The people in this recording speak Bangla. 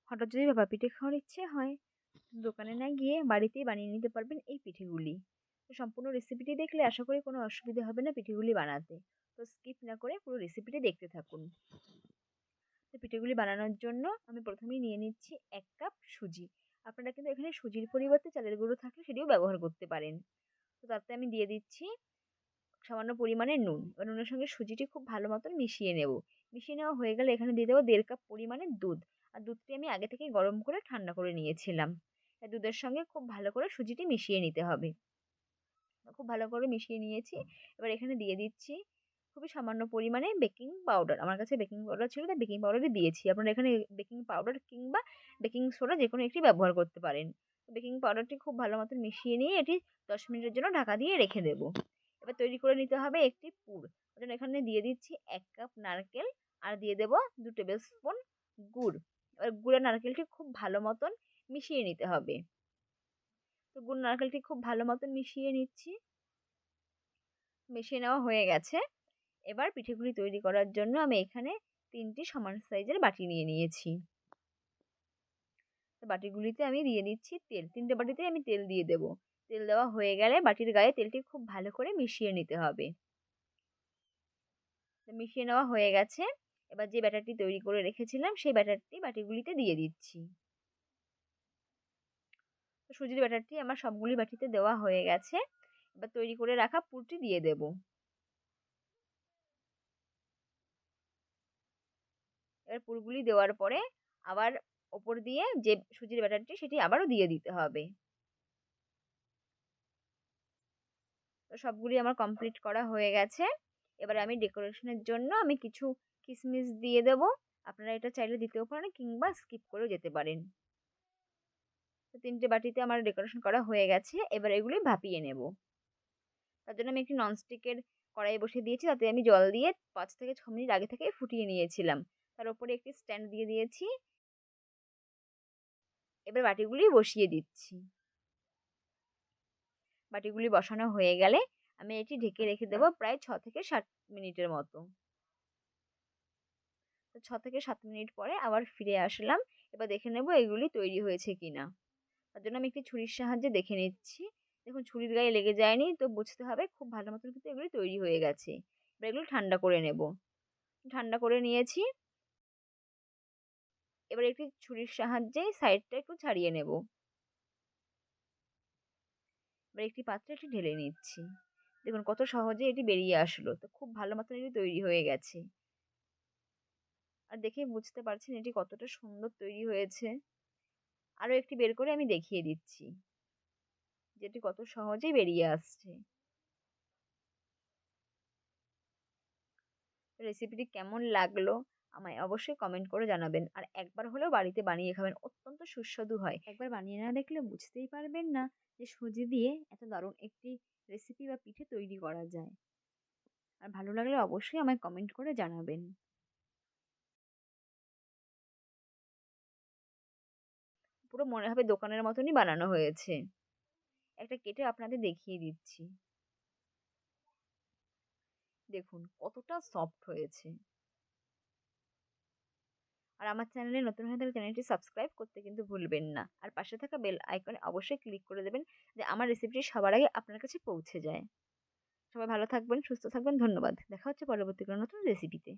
হঠাৎ যদি ভাপা পিঠে খাওয়ার ইচ্ছে হয়, দোকানে না গিয়ে বাড়িতেই বানিয়ে নিতে পারবেন এই পিঠেগুলি। তো সম্পূর্ণ রেসিপিটি দেখলে আশা করি কোনো অসুবিধা হবে না পিঠেগুলি বানাতে। তো স্কিপ না করে পুরো রেসিপিটি দেখতে থাকুন। তো পিঠেগুলি বানানোর জন্য আমি প্রথমেই নিয়ে নিচ্ছি ১ কাপ সুজি। আপনারা কিন্তু এখানে সুজির পরিবর্তে চালের গুঁড়ো থাকলে সেটিও ব্যবহার করতে পারেন। তো তাতে আমি দিয়ে দিচ্ছি সামান্য পরিমাণে নুন। এবার নুনের সঙ্গে সুজিটি খুব ভালো মতন মিশিয়ে নেব। মিশিয়ে নেওয়া হয়ে গেলে এখানে দিয়ে দেবো ১.৫ কাপ পরিমাণে দুধ। আর দুধটি আমি আগে থেকেই গরম করে ঠান্ডা করে নিয়েছিলাম। দুধের সঙ্গে খুব ভালো করে সুজিটি মিশিয়ে নিতে হবে। খুব ভালো করে মিশিয়ে নিয়েছি। এবার এখানে দিয়ে দিচ্ছি খুবই সামান্য পরিমাণে বেকিং পাউডার। আমার কাছে বেকিং পাউডার ছিল তাই বেকিং পাউডারই দিয়েছি। আপনারা এখানে বেকিং পাউডার কিংবা বেকিং সোডা যেকোনো একটি ব্যবহার করতে পারেন। বেকিং পাউডারটি খুব ভালো মতো মিশিয়ে নিয়ে এটি ১০ মিনিটের জন্য ঢাকা দিয়ে রেখে দেব। এবার তৈরি করে নিতে হবে একটি পুর। ওজন্য এখানে দিয়ে দিচ্ছি ১ কাপ নারকেল আর দিয়ে দেব ২ টেবিল স্পুন গুড়। এবার গুড় আর নারকেলটি খুব ভালো মতন মিশিয়ে নিতে হবে। তো গুড় নারকেলটি খুব ভালো মতন মিশিয়ে নিচ্ছি। মিশিয়ে নেওয়া হয়ে গেছে। এবার পিঠেগুলি তৈরি করার জন্য আমি এখানে ৩টি সমান সাইজের বাটি নিয়ে নিয়েছি। তো বাটিগুলিতে আমি দিয়ে দিচ্ছি তেল। ৩টে বাটিতেই আমি তেল দিয়ে দেব। তেল দেওয়া হয়ে গেলে বাটির গায়ে তেলটি খুব ভালো করে মিশিয়ে নিতে হবে। তো মিশিয়ে নেওয়া হয়ে গেছে। এবার যে ব্যাটারটি তৈরি করে রেখেছিলাম সেই ব্যাটারটি বাটিগুলিতে দিয়ে দিচ্ছি। তো সুজির ব্যাটারটি আমার সবগুলি বাটিতে দেওয়া হয়ে গেছে। এবার তৈরি করে রাখা পুরটি দিয়ে দেব। এবার পুরগুলি দেওয়ার পরে আবার ওপর দিয়ে যে সুজির ব্যাটারটি সেটি আবারও দিয়ে দিতে হবে। তো সবগুলি আমার কমপ্লিট করা হয়ে গেছে। এবারে আমি ডেকোরেশনের জন্য আমি কিছু কিশমিশ দিয়ে দেব। আপনারা এটা চাইলে দিতেও পারেন কিংবা স্কিপ করেও যেতে পারেন। তো ৩টে বাটিতে আমার ডেকোরেশন করা হয়ে গেছে। এবার এগুলি ভাপিয়ে নেব। তার জন্য আমি একটি ননস্টিকের কড়াই বসিয়ে দিয়েছি। তাতে আমি জল দিয়ে ৫ থেকে ৬ মিনিট আগে থেকেই ফুটিয়ে নিয়েছিলাম। তার উপরে একটি স্ট্যান্ড দিয়ে দিয়েছি। এবার বাটিগুলি বসিয়ে দিচ্ছি। বাটিগুলি বসানো হয়ে গেলে আমি এটি ঢেকে রেখে দেব প্রায় ৬ থেকে ৭ মিনিটের মতো। তো ৬ থেকে ৭ মিনিট পরে আবার ফিরে আসলাম। এবার দেখে নেব এগুলি তৈরি হয়েছে কিনা। তার জন্য আমি একটি ছুরির সাহায্যে দেখে নিচ্ছি। দেখুন ছুরির গায়ে লেগে যায়নি, তো বুঝতে হবে খুব ভালো মতন কিন্তু এগুলি তৈরি হয়ে গেছে। এবার এগুলো ঠান্ডা করে নেব। ঠান্ডা করে নিয়েছি। এবার একটি ছুরির সাহায্যে সাইডটা একটু ছাড়িয়ে নেব। এবার একটি পাত্রে এটি ঢেলে নিচ্ছি। দেখুন কত সহজে এটি বেরিয়ে আসলো। তো খুব ভালো মতন এটি তৈরি হয়ে গেছে। আর দেখেই বুঝতে পারছেন এটি কতটা সুন্দর তৈরি হয়েছে। আরো একটি বের করে আমি দেখিয়ে দিচ্ছি যেটি কত সহজেই বেরিয়ে আসছে। রেসিপিটি কেমন লাগলো আমায় অবশ্যই কমেন্ট করে জানাবেন। আর একবার হলেও বাড়িতে বানিয়ে খাবেন, অত্যন্ত সুস্বাদু হয়। একবার বানিয়ে না দেখলে বুঝতেই পারবেন না যে সুজি দিয়ে এত দারুণ একটি রেসিপি বা পিঠে তৈরি করা যায়। আর ভালো লাগলে অবশ্যই আমায় কমেন্ট করে জানাবেন। পুরো মনে হবে দোকানের মতনই বানানো হয়েছে। একটা কেটে আপনাদের দেখিয়ে দিচ্ছি। দেখুন কতটা সফট হয়েছে। আর আমার চ্যানেলে নতুন হয়ে থাকলে চ্যানেলটি সাবস্ক্রাইব করতে কিন্তু ভুলবেন না। আর পাশে থাকা বেল আইকনে অবশ্যই ক্লিক করে দেবেন যে আমার রেসিপিটি সবার আগে আপনার কাছে পৌঁছে যায়। সবাই ভালো থাকবেন, সুস্থ থাকবেন। ধন্যবাদ। দেখা হচ্ছে পরবর্তী কোনো নতুন রেসিপিতে।